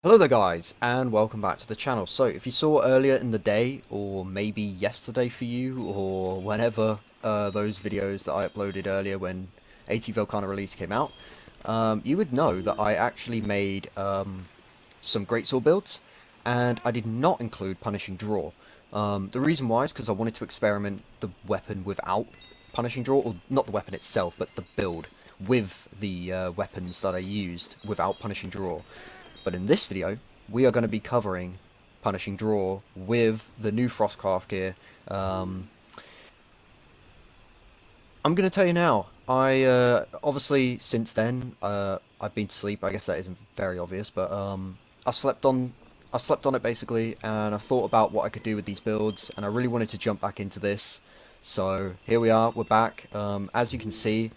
Hello there guys, and welcome back to the channel. So if you saw earlier in the day, or maybe yesterday for you, or whenever those videos that I uploaded earlier when 80 Velkhana release came out, you would know that I actually made some Greatsword builds, and I did not include Punishing Draw. The reason why is because I wanted to experiment the weapon without Punishing Draw, or not the weapon itself, but the build with the weapons that I used without Punishing Draw. But in this video, we are going to be covering Punishing Draw with the new Frostcraft gear. I'm going to tell you now, obviously since then, I've been to sleep. I guess that isn't very obvious, but I slept on it basically, and I thought about what I could do with these builds, and I really wanted to jump back into this. So here we are, we're back. As you can see,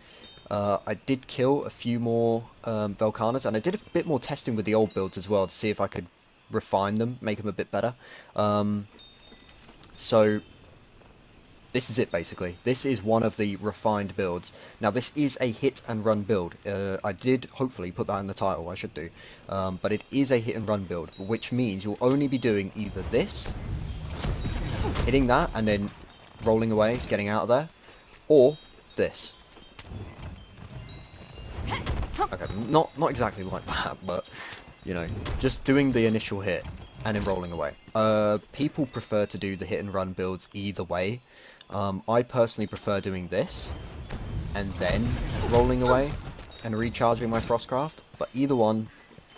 I did kill a few more Velkhanas, and I did a bit more testing with the old builds as well to see if I could refine them, make them a bit better. So this is it basically. This is one of the refined builds. Now this is a hit and run build. I did hopefully put that in the title, I should do. But it is a hit and run build, which means you'll only be doing either this, hitting that and then rolling away, getting out of there, or this. Okay, not exactly like that, but, you know, just doing the initial hit and then rolling away. People prefer to do the hit and run builds either way. I personally prefer doing this and then rolling away and recharging my Frostcraft, but either one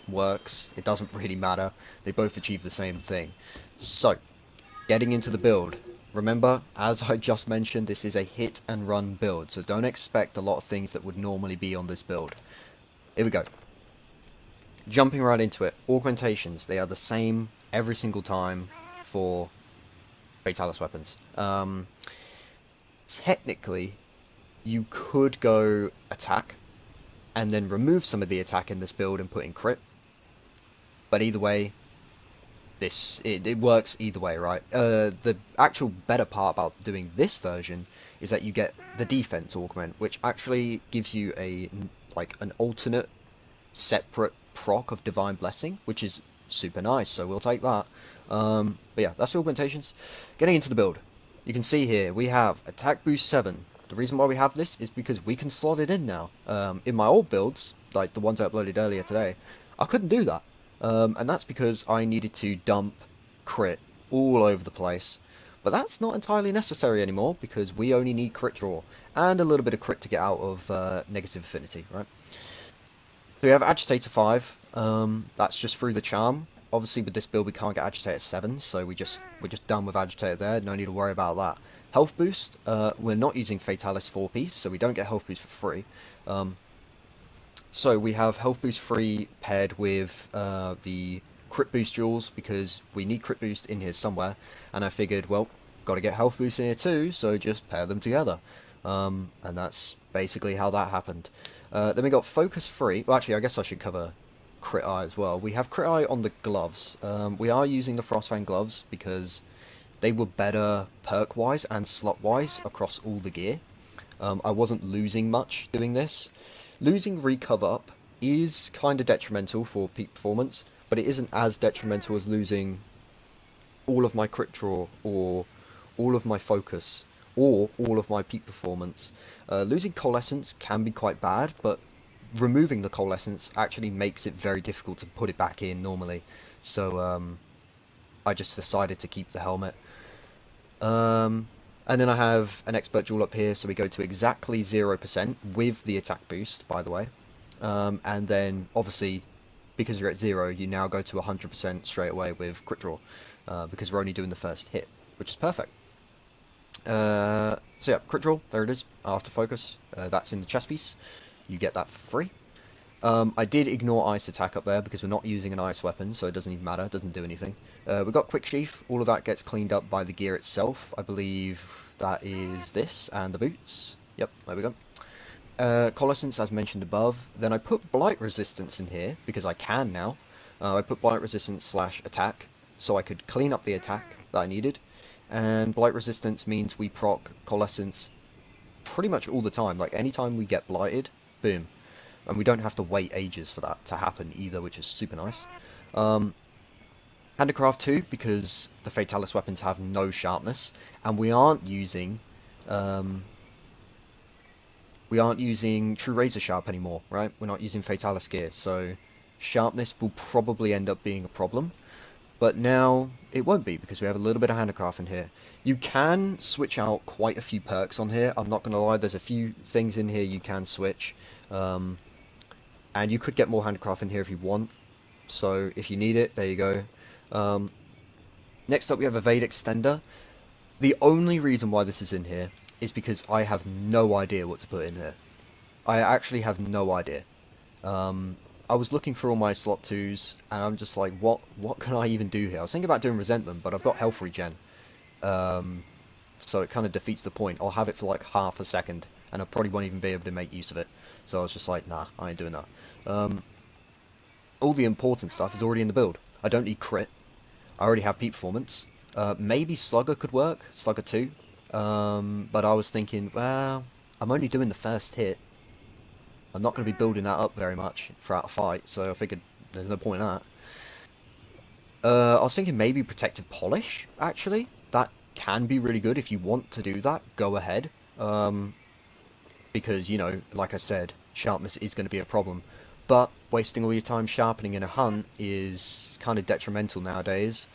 works. It doesn't really matter. They both achieve the same thing. So, getting into the build. Remember, as I just mentioned, this is a hit and run build, so don't expect a lot of things that would normally be on this build. Here we go. Jumping right into it. Augmentations, they are the same every single time for Fatalis weapons. Technically, you could go attack and then remove some of the attack in this build and put in crit. But either way, it works either way, right? The actual better part about doing this version is that you get the defense augment, which actually gives you an alternate separate proc of Divine Blessing, which is super nice, so we'll take that. But yeah, that's the augmentations. Getting into the build, you can see here we have attack boost 7. The reason why we have this is because we can slot it in now. In my old builds, like the ones I uploaded earlier today, I couldn't do that. And that's because I needed to dump crit all over the place. But that's not entirely necessary anymore, because we only need crit draw, and a little bit of crit to get out of negative affinity, right? So we have Agitator 5, that's just through the charm. Obviously with this build we can't get Agitator 7, so we're just done with Agitator there, no need to worry about that. Health boost, we're not using Fatalis 4-piece, so we don't get health boost for free. So we have health boost free paired with the crit boost jewels, because we need crit boost in here somewhere, and I figured, well, got to get health boost in here too, so just pair them together. And that's basically how that happened. Then we got focus free. Well, actually, I guess I should cover crit eye as well. We have crit eye on the gloves. We are using the Frostfang gloves because they were better perk wise and slot wise across all the gear. I wasn't losing much doing this. Losing recover up is kind of detrimental for peak performance, but it isn't as detrimental as losing all of my crit draw, or all of my focus, or all of my peak performance. Losing coalescence can be quite bad, but removing the coalescence actually makes it very difficult to put it back in normally. So I just decided to keep the helmet. And then I have an expert jewel up here, so we go to exactly 0% with the attack boost, by the way. And then, obviously, because you're at 0, you now go to 100% straight away with crit draw, because we're only doing the first hit, which is perfect. So yeah, crit draw, there it is, after focus. That's in the chest piece. You get that for free. I did ignore ice attack up there because we're not using an ice weapon, so it doesn't even matter, it doesn't do anything. We've got quick sheath, all of that gets cleaned up by the gear itself. I believe that is this, and the boots. Yep, there we go. Coalescence, as mentioned above. Then I put blight resistance in here, because I can now. I put blight resistance / attack, so I could clean up the attack that I needed. And blight resistance means we proc coalescence pretty much all the time. Like, anytime we get blighted, boom. And we don't have to wait ages for that to happen either, which is super nice. Handicraft 2, because the Fatalis weapons have no sharpness, and we aren't using True Razor Sharp anymore, right? We're not using Fatalis gear, so sharpness will probably end up being a problem. But now it won't be, because we have a little bit of handicraft in here. You can switch out quite a few perks on here. I'm not going to lie, there's a few things in here you can switch. And you could get more handicraft in here if you want. So if you need it, there you go. Next up we have Evade Extender. The only reason why this is in here is because I have no idea what to put in here. I actually have no idea. I was looking for all my slot 2s, and I'm just like, what can I even do here? I was thinking about doing Resentment, but I've got health regen. So it kind of defeats the point. I'll have it for like half a second, and I probably won't even be able to make use of it. So I was just like, nah, I ain't doing that. All the important stuff is already in the build. I don't need crit. I already have peak performance. Maybe Slugger could work, Slugger 2. But I was thinking, well, I'm only doing the first hit. I'm not going to be building that up very much throughout a fight, so I figured there's no point in that. I was thinking maybe Protective Polish, actually. That can be really good if you want to do that. Go ahead. Because, you know, like I said, sharpness is going to be a problem. But wasting all your time sharpening in a hunt is kind of detrimental nowadays.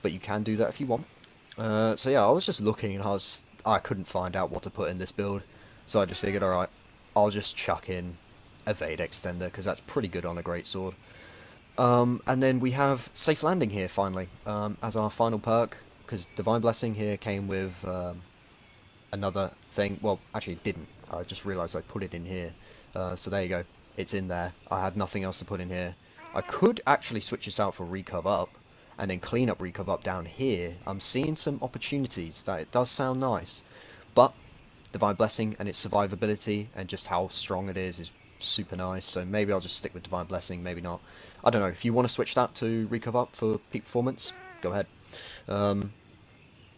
But you can do that if you want. So yeah, I was just looking and I couldn't find out what to put in this build. So I just figured, alright, I'll just chuck in Evade Extender, because that's pretty good on a Greatsword. And then we have Safe Landing here, finally, as our final perk, because Divine Blessing here came with another thing. Well, actually it didn't. I just realised I put it in here. So there you go. It's in there. I had nothing else to put in here. I could actually switch this out for Recov Up, and then clean up Recov Up down here. I'm seeing some opportunities. That it does sound nice. But Divine Blessing and its survivability and just how strong it is super nice. So maybe I'll just stick with Divine Blessing, maybe not. I don't know. If you want to switch that to Recov Up for peak performance, go ahead.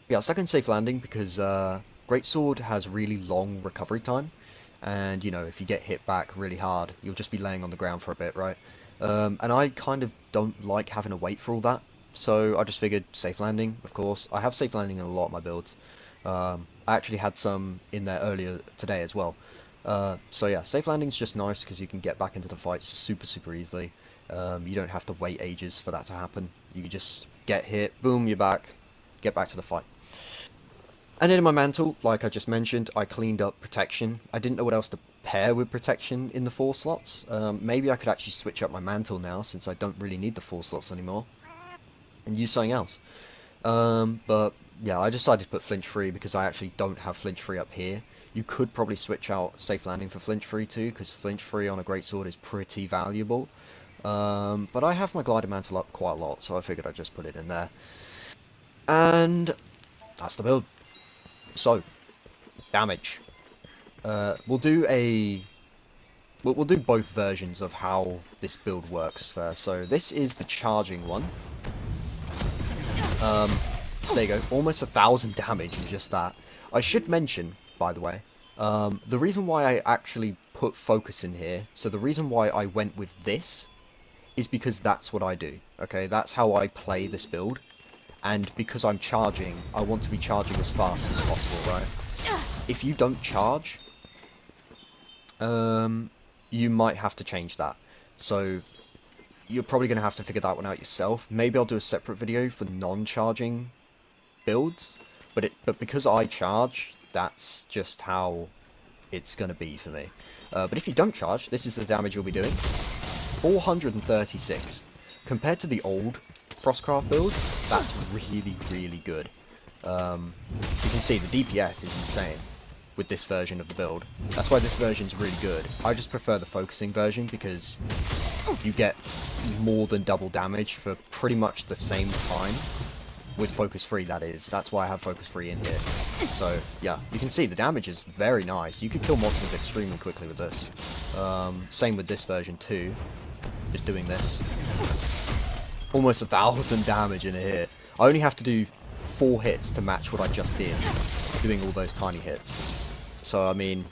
Yeah, second Safe Landing, because Greatsword has really long recovery time. And, you know, if you get hit back really hard, you'll just be laying on the ground for a bit, right? And I kind of don't like having to wait for all that. So I just figured Safe Landing, of course. I have Safe Landing in a lot of my builds. I actually had some in there earlier today as well. So yeah, Safe Landing's just nice because you can get back into the fight super easily. You don't have to wait ages for that to happen. You can just get hit, boom, you're back, get back to the fight. And then in my mantle, like I just mentioned, I cleaned up Protection. I didn't know what else to pair with Protection in the 4 slots. Maybe I could actually switch up my mantle now, since I don't really need the 4 slots anymore, and use something else. But yeah, I decided to put Flinch Free because I actually don't have Flinch Free up here. You could probably switch out Safe Landing for Flinch Free too, because Flinch Free on a Greatsword is pretty valuable. But I have my Glider Mantle up quite a lot, so I figured I'd just put it in there. And that's the build. So, damage. We'll do both versions of how this build works first. So this is the charging one. There you go, almost 1,000 damage in just that. I should mention, by the way, the reason why I actually put focus in here, so the reason why I went with this, is because that's what I do, okay? That's how I play this build, and because I'm charging, I want to be charging as fast as possible, right? If you don't charge, you might have to change that. So you're probably going to have to figure that one out yourself. Maybe I'll do a separate video for non-charging builds, but because I charge, that's just how it's going to be for me. But if you don't charge, this is the damage you'll be doing. 436. Compared to the old Frostcraft builds, that's really good. You can see the DPS is insane with this version of the build. That's why this version's really good. I just prefer the focusing version because you get more than double damage for pretty much the same time. With focus free, that is. That's why I have focus free in here. So, yeah, you can see the damage is very nice. You can kill monsters extremely quickly with this. Same with this version too. Just doing this. Almost 1,000 damage in a hit. I only have to do 4 hits to match what I just did, doing all those tiny hits. So, I mean,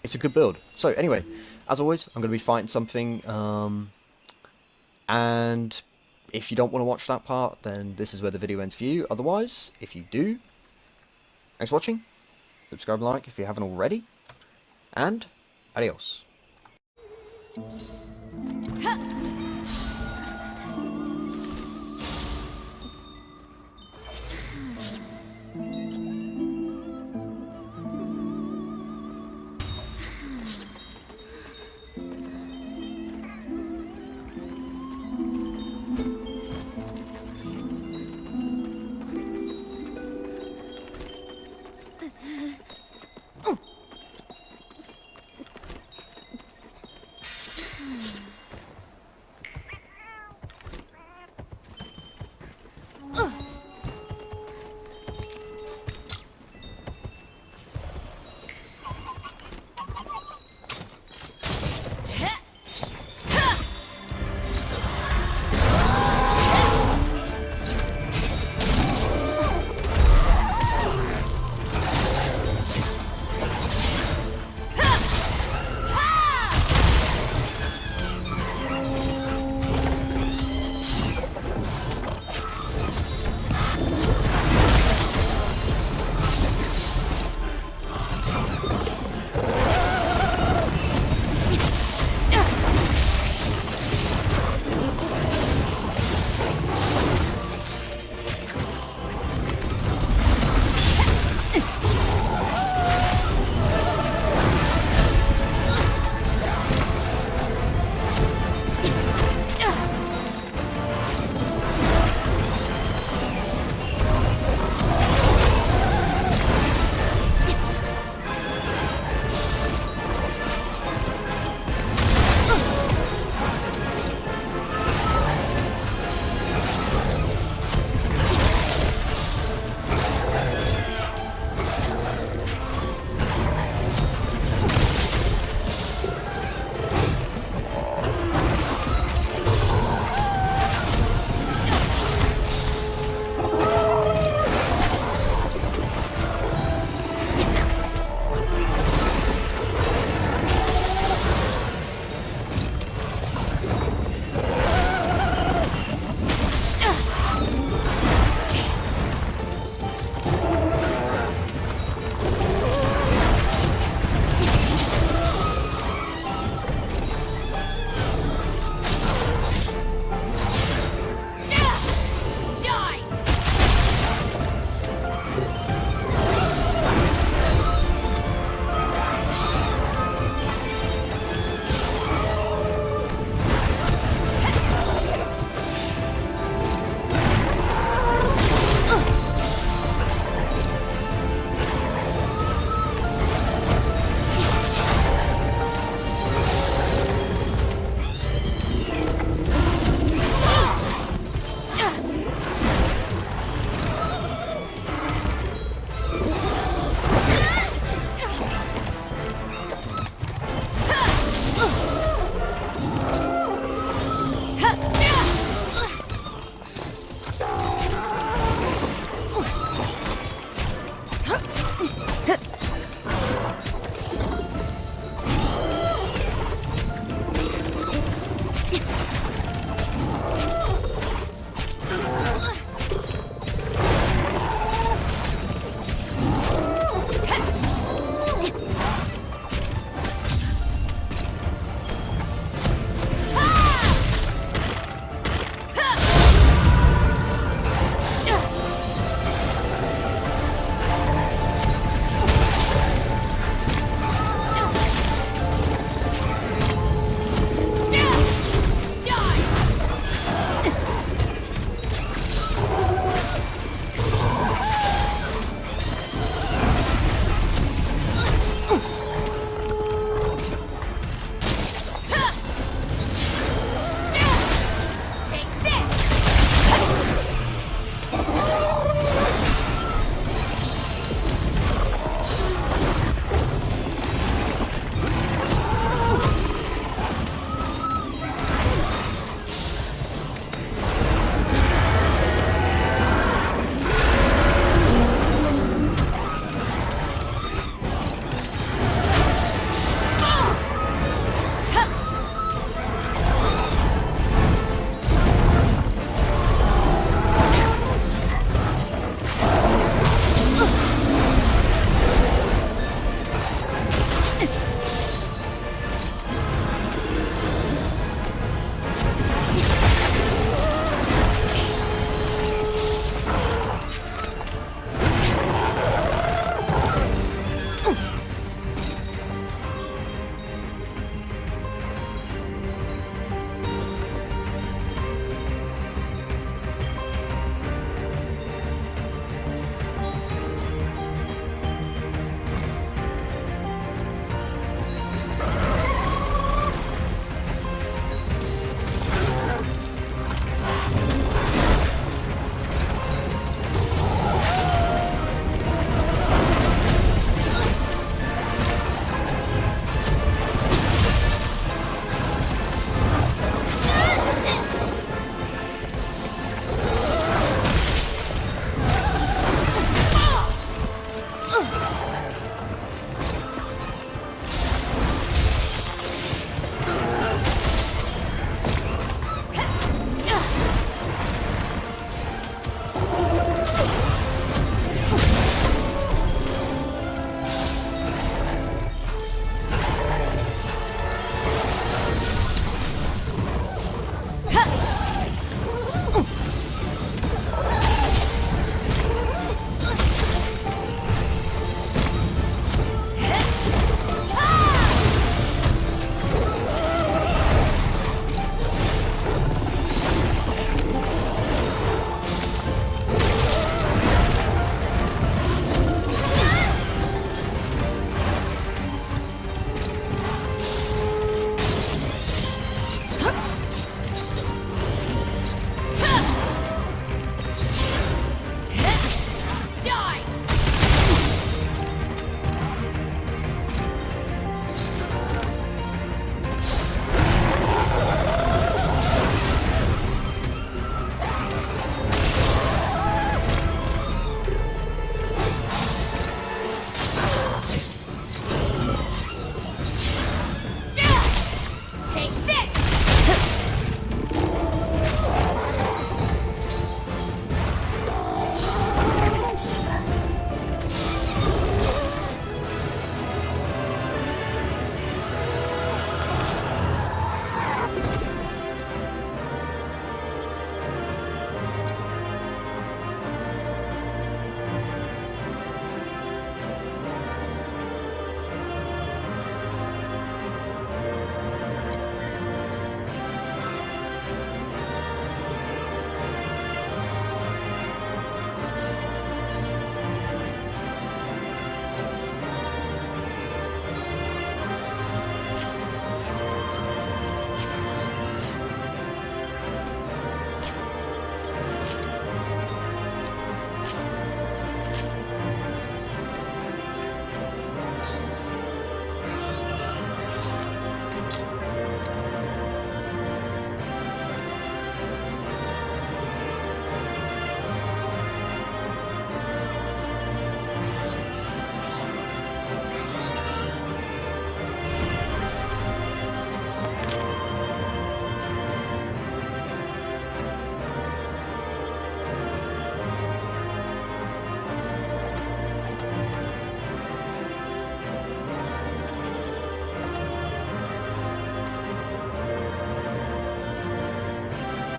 it's a good build. So, anyway, as always, I'm going to be fighting something, and if you don't want to watch that part, then this is where the video ends for you. Otherwise, if you do, thanks for watching, subscribe and like if you haven't already, and adios.